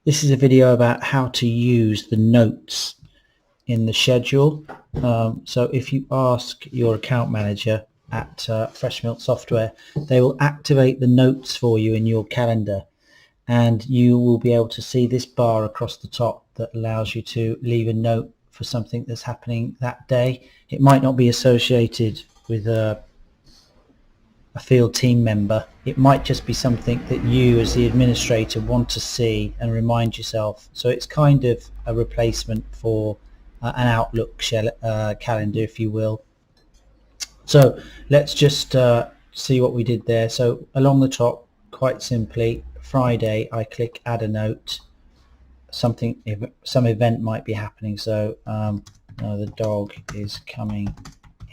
This is a video about how to use the notes in the schedule. So if you ask your account manager at Fresh Milk Software, they will activate the notes for you in your calendar, and you will be able to see this bar across the top that allows you to leave a note for something that's happening that day. It might not be associated with a field team member. It might just be something that you as the administrator want to see and remind yourself. So it's kind of a replacement for an Outlook calendar, if you will. So let's just see what we did there. So along the top, quite simply, Friday, I click add a note. Some event might be happening. So the dog is coming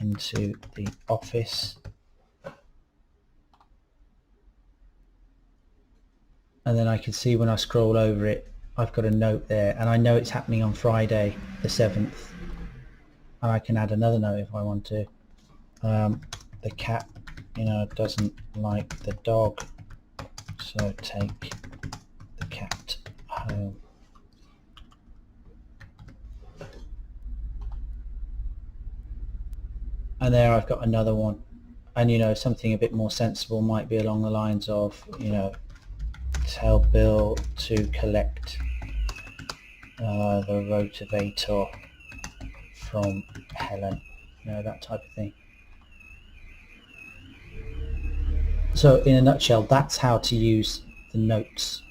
into the office. And then I can see when I scroll over it, I've got a note there, and I know it's happening on Friday the 7th, and I can add another note if I want to. The cat doesn't like the dog, so take the cat home. And there I've got another one, and something a bit more sensible might be along the lines of tell Bill to collect the Rotavator from Helen, that type of thing. So in a nutshell, that's how to use the notes